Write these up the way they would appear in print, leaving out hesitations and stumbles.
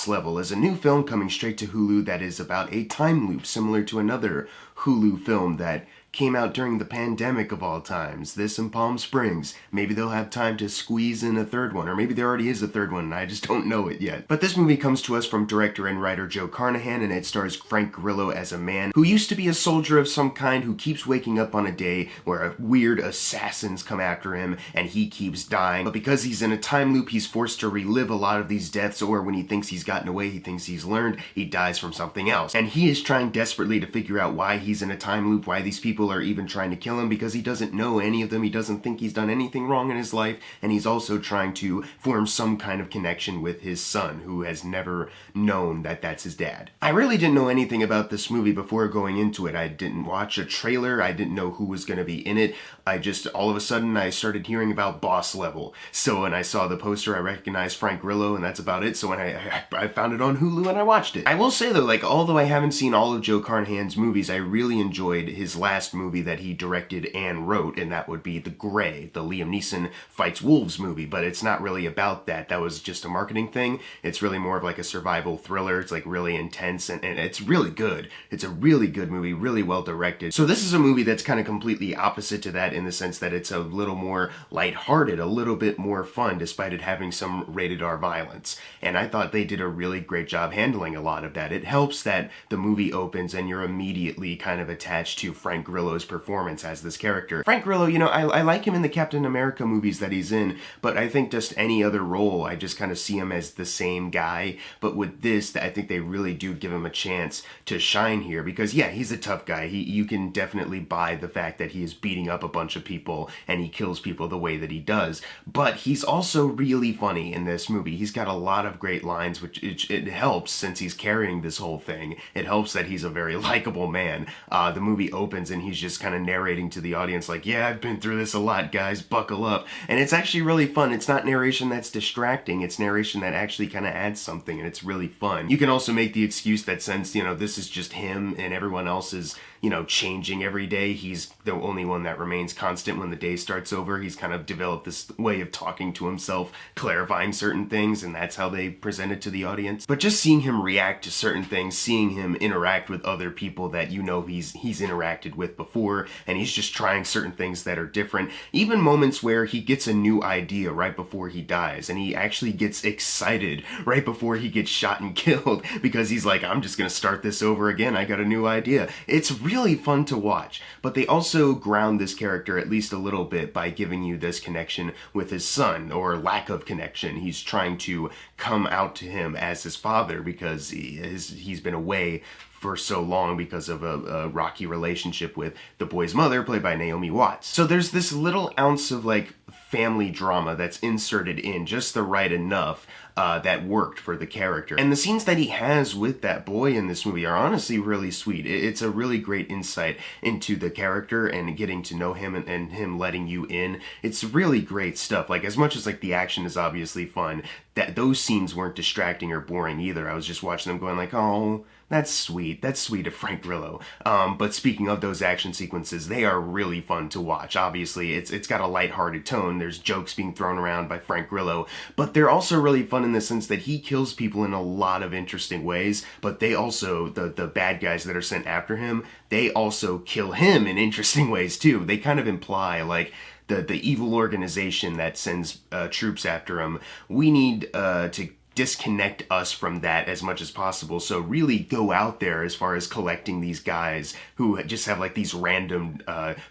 Level is a new film coming straight to Hulu that is about a time loop similar to another Hulu film that came out during the pandemic of all times. This in Palm Springs. Maybe they'll have time to squeeze in a third one, or maybe there already is a third one and I just don't know it yet. But this movie comes to us from director and writer Joe Carnahan, and it stars Frank Grillo as a man who used to be a soldier of some kind who keeps waking up on a day where weird assassins come after him and he keeps dying. But because he's in a time loop, he's forced to relive a lot of these deaths, or when he thinks he's gotten away, he thinks he's learned, he dies from something else. And he is trying desperately to figure out why he's in a time loop, why these people are even trying to kill him, because he doesn't know any of them, he doesn't think he's done anything wrong in his life, and he's also trying to form some kind of connection with his son, who has never known that that's his dad. I really didn't know anything about this movie before going into it. I didn't watch a trailer, I didn't know who was going to be in it. I just, all of a sudden, I started hearing about Boss Level. So when I saw the poster, I recognized Frank Grillo, and that's about it. So when I found it on Hulu and I watched it. I will say though, like, although I haven't seen all of Joe Carnahan's movies, I really enjoyed his last movie that he directed and wrote, and that would be The Grey, the Liam Neeson fights wolves movie. But it's not really about that. That was just a marketing thing. It's really more of like a survival thriller. It's like really intense, and it's really good. It's a really good movie, really well directed. So this is a movie that's kind of completely opposite to that in the sense that it's a little more lighthearted, a little bit more fun, despite it having some rated R violence. And I thought they did a really great job handling a lot of that. It helps that the movie opens and you're immediately kind of attached to Frank Grillo's performance as this character. Frank Grillo, you know, I like him in the Captain America movies that he's in, but I think just any other role, I just kind of see him as the same guy. But with this, I think they really do give him a chance to shine here, because yeah, he's a tough guy. You can definitely buy the fact that he is beating up a bunch of people and he kills people the way that he does. But he's also really funny in this movie. He's got a lot of great lines, which it helps since he's carrying this whole thing. It helps that he's a very likable man. The movie opens and he's just kind of narrating to the audience like, yeah, I've been through this a lot, guys, buckle up. And it's actually really fun. It's not narration that's distracting. It's narration that actually kind of adds something, and it's really fun. You can also make the excuse that since, you know, this is just him and everyone else is, you know, changing every day, he's the only one that remains constant when the day starts over. He's kind of developed this way of talking to himself, clarifying certain things, and that's how they present it to the audience. But just seeing him react to certain things, seeing him interact with other people that you know he's interacted with before, and he's just trying certain things that are different. Even moments where he gets a new idea right before he dies, and he actually gets excited right before he gets shot and killed, because he's like, I'm just gonna start this over again, I got a new idea. It's really fun to watch, but they also ground this character at least a little bit by giving you this connection with his son, or lack of connection. He's trying to come out to him as his father because he's been away for so long because of a rocky relationship with the boy's mother, played by Naomi Watts. So there's this little ounce of like family drama that's inserted in just the right enough that worked for the character. And the scenes that he has with that boy in this movie are honestly really sweet. It's a really great insight into the character and getting to know him and him letting you in. It's really great stuff. Like, as much as like the action is obviously fun, that those scenes weren't distracting or boring either. I was just watching them going like, oh, that's sweet. That's sweet of Frank Grillo. But speaking of those action sequences, they are really fun to watch. Obviously, it's got a lighthearted tone. There's jokes being thrown around by Frank Grillo, but they're also really fun in the sense that he kills people in a lot of interesting ways, but they also, the bad guys that are sent after him, they also kill him in interesting ways too. They kind of imply like, the evil organization that sends troops after him, we need to disconnect us from that as much as possible. So really go out there as far as collecting these guys who just have like these random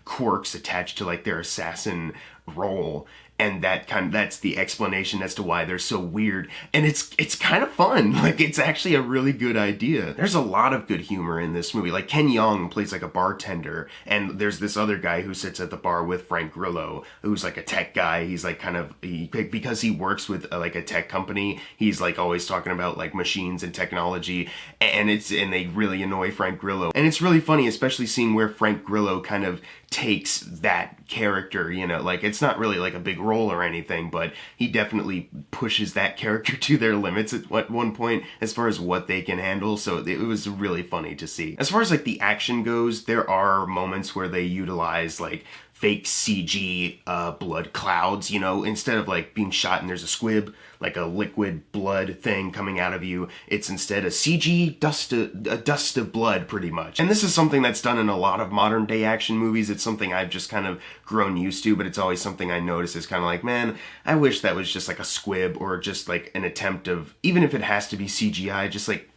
quirks attached to like their assassin role. And that's the explanation as to why they're so weird. And it's kind of fun. Like, it's actually a really good idea. There's a lot of good humor in this movie. Like, Ken Jeong plays like a bartender, and there's this other guy who sits at the bar with Frank Grillo, who's like a tech guy. He's like because he works with like a tech company, he's like always talking about like machines and technology, and they really annoy Frank Grillo. And it's really funny, especially seeing where Frank Grillo kind of takes that character, you know, like it's not really like a big role or anything, but he definitely pushes that character to their limits at one point as far as what they can handle. So it was really funny to see. As far as like the action goes, there are moments where they utilize like fake CG blood clouds, you know, instead of like being shot and there's a squib, like a liquid blood thing coming out of you, it's instead a CG dust of blood, pretty much. And this is something that's done in a lot of modern day action movies. It's something I've just kind of grown used to, but it's always something I notice is kind of like, man, I wish that was just like a squib or just like an attempt of, even if it has to be CGI, just like,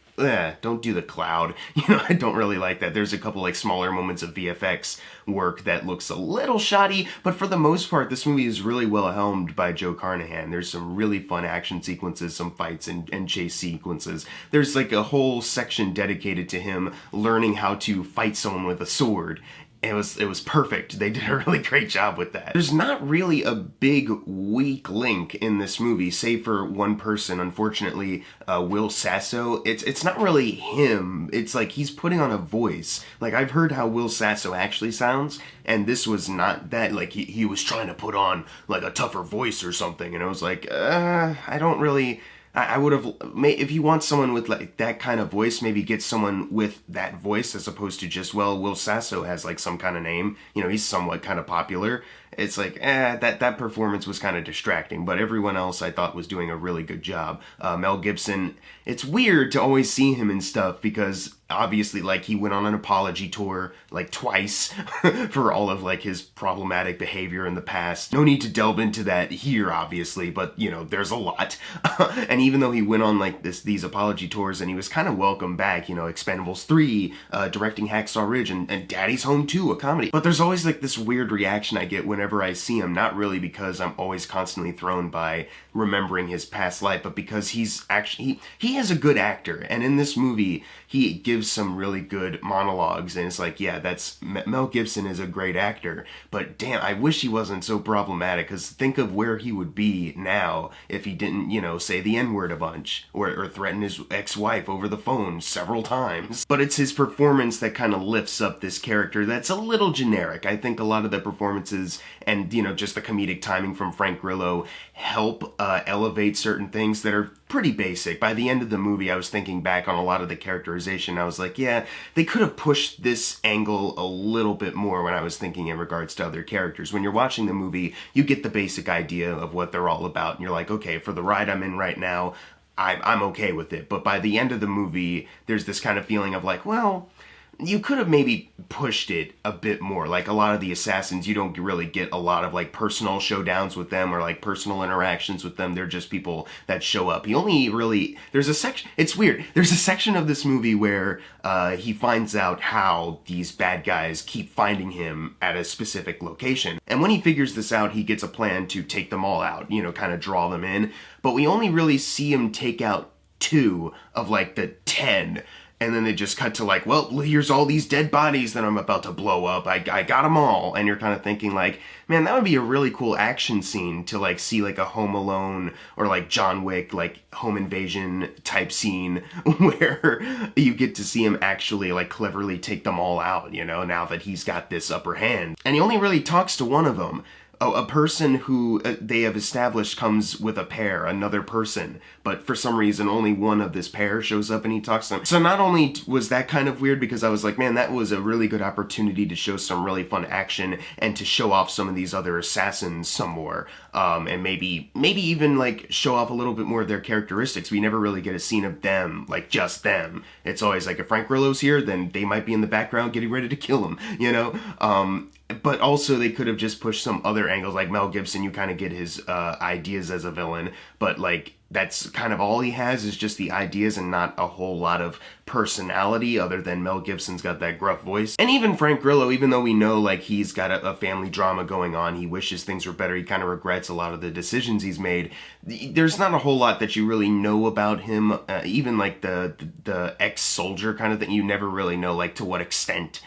don't do the cloud. You know, I don't really like that. There's a couple like smaller moments of VFX work that looks a little shoddy, but for the most part, this movie is really well helmed by Joe Carnahan. There's some really fun action sequences, some fights and chase sequences. There's like a whole section dedicated to him learning how to fight someone with a sword. It was perfect. They did a really great job with that. There's not really a big weak link in this movie, save for one person, unfortunately, Will Sasso. It's not really him. It's like he's putting on a voice. Like, I've heard how Will Sasso actually sounds, and this was not that. Like, he was trying to put on, like, a tougher voice or something, and I was like, I don't really... I would have, if you want someone with like that kind of voice, maybe get someone with that voice as opposed to just, well, Will Sasso has like some kind of name, you know, he's somewhat kind of popular. It's like, that performance was kind of distracting, but everyone else I thought was doing a really good job. Mel Gibson, it's weird to always see him in stuff because obviously, like, he went on an apology tour, like, twice for all of, like, his problematic behavior in the past. No need to delve into that here, obviously, but, you know, there's a lot. And even though he went on, like, these apology tours and he was kind of welcome back, you know, Expendables 3, directing Hacksaw Ridge, and Daddy's Home 2, a comedy. But there's always, like, this weird reaction I get whenever I see him, not really because I'm always constantly thrown by remembering his past life, but because he's actually, he is a good actor, and in this movie, he gives some really good monologues, and it's like, yeah, Mel Gibson is a great actor, but damn, I wish he wasn't so problematic, because think of where he would be now if he didn't, you know, say the N-word a bunch, or threaten his ex-wife over the phone several times. But it's his performance that kind of lifts up this character that's a little generic. I think a lot of the performances and, you know, just the comedic timing from Frank Grillo help elevate certain things that are pretty basic. By the end of the movie, I was thinking back on a lot of the characterization. I was like, yeah, they could have pushed this angle a little bit more when I was thinking in regards to other characters. When you're watching the movie, you get the basic idea of what they're all about, and you're like, okay, for the ride I'm in right now, I'm okay with it. But by the end of the movie, there's this kind of feeling of like, well, you could have maybe pushed it a bit more. Like, a lot of the assassins, you don't really get a lot of, like, personal showdowns with them or, like, personal interactions with them. They're just people that show up. He only really... There's a section... It's weird. There's a section of this movie where he finds out how these bad guys keep finding him at a specific location. And when he figures this out, he gets a plan to take them all out, you know, kind of draw them in. But we only really see him take out 2 of, like, the 10. And then they just cut to like, well, here's all these dead bodies that I'm about to blow up. I got them all. And you're kind of thinking like, man, that would be a really cool action scene to like see like a Home Alone or like John Wick, like home invasion type scene where you get to see him actually like cleverly take them all out, you know, now that he's got this upper hand. And he only really talks to one of them. A person who they have established comes with a pair, another person, but for some reason only one of this pair shows up and he talks to them. So not only was that kind of weird because I was like, man, that was a really good opportunity to show some really fun action and to show off some of these other assassins some more, and maybe even like show off a little bit more of their characteristics. We never really get a scene of them, like just them. It's always like if Frank Grillo's here, then they might be in the background getting ready to kill him, you know? But also they could have just pushed some other angles, like Mel Gibson, you kind of get his ideas as a villain, but like that's kind of all he has is just the ideas and not a whole lot of personality other than Mel Gibson's got that gruff voice. And even Frank Grillo, even though we know like he's got a family drama going on, he wishes things were better, he kind of regrets a lot of the decisions he's made. There's not a whole lot that you really know about him, even like the ex-soldier kind of thing, you never really know like to what extent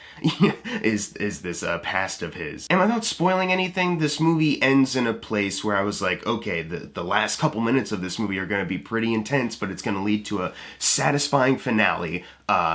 is this past of his. And without spoiling anything, this movie ends in a place where I was like, okay, the last couple minutes of this movie are going to be pretty intense, but it's going to lead to a satisfying finale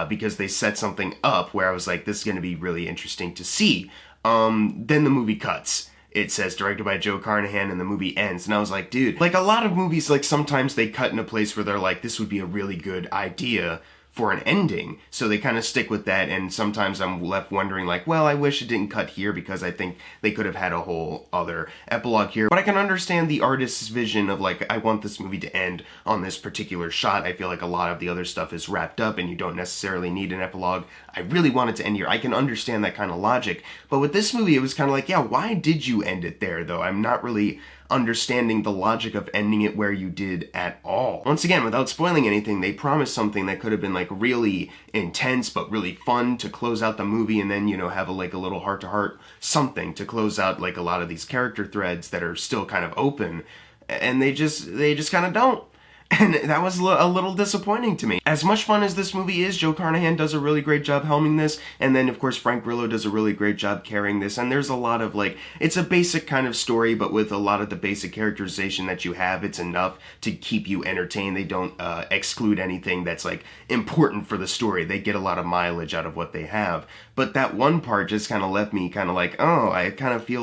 because they set something up where I was like, this is going to be really interesting to see. Then the movie cuts. It says directed by Joe Carnahan and the movie ends. And I was like, dude, like a lot of movies, like sometimes they cut in a place where they're like, this would be a really good idea, for an ending. So they kind of stick with that, and sometimes I'm left wondering like, well, I wish it didn't cut here because I think they could have had a whole other epilogue here. But I can understand the artist's vision of like, I want this movie to end on this particular shot. I feel like a lot of the other stuff is wrapped up and you don't necessarily need an epilogue. I really want it to end here. I can understand that kind of logic. But with this movie, it was kind of like, yeah, why did you end it there though? I'm not really understanding the logic of ending it where you did at all. Once again, without spoiling anything, they promised something that could have been like really intense but really fun to close out the movie, and then, you know, have a like a little heart-to-heart something to close out like a lot of these character threads that are still kind of open, and they just kind of don't. And that was a little disappointing to me. As much fun as this movie is, Joe Carnahan does a really great job helming this, and then of course Frank Grillo does a really great job carrying this, and there's a lot of like, it's a basic kind of story, but with a lot of the basic characterization that you have, it's enough to keep you entertained. They don't exclude anything that's like important for the story. They get a lot of mileage out of what they have. But that one part just kind of left me kind of like, oh, I feel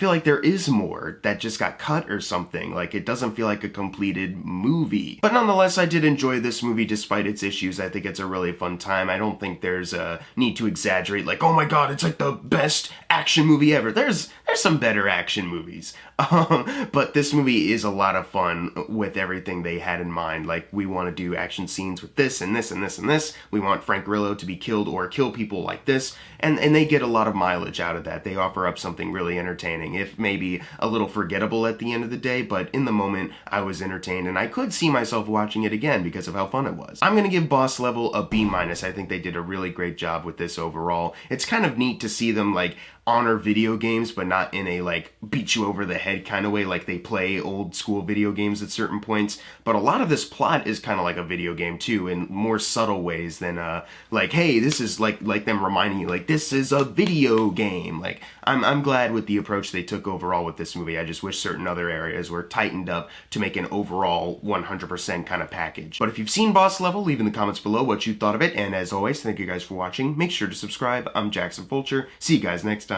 like there is more that just got cut or something. Like, it doesn't feel like a completed movie. But nonetheless, I did enjoy this movie despite its issues. I think it's a really fun time. I don't think there's a need to exaggerate, like, oh my god, it's like the best action movie ever. There's some better action movies. But this movie is a lot of fun with everything they had in mind. Like, we want to do action scenes with this and this and this and this. We want Frank Grillo to be killed or kill people like this. And they get a lot of mileage out of that. They offer up something really entertaining, if maybe a little forgettable at the end of the day, but in the moment I was entertained and I could see myself watching it again because of how fun it was. I'm going to give Boss Level a B-. I think they did a really great job with this overall. It's kind of neat to see them like honor video games, but not in a like beat you over the head kind of way like they play old school video games at certain points. But a lot of this plot is kind of like a video game too, in more subtle ways than like, hey, this is like them reminding you like this is a video game. Like, I'm glad with the approach they took overall with this movie. I just wish certain other areas were tightened up to make an overall 100% kind of package. But if you've seen Boss Level, leave in the comments below what you thought of it, and as always, thank you guys for watching. Make sure to subscribe. I'm Jackson Fulcher. See you guys next time.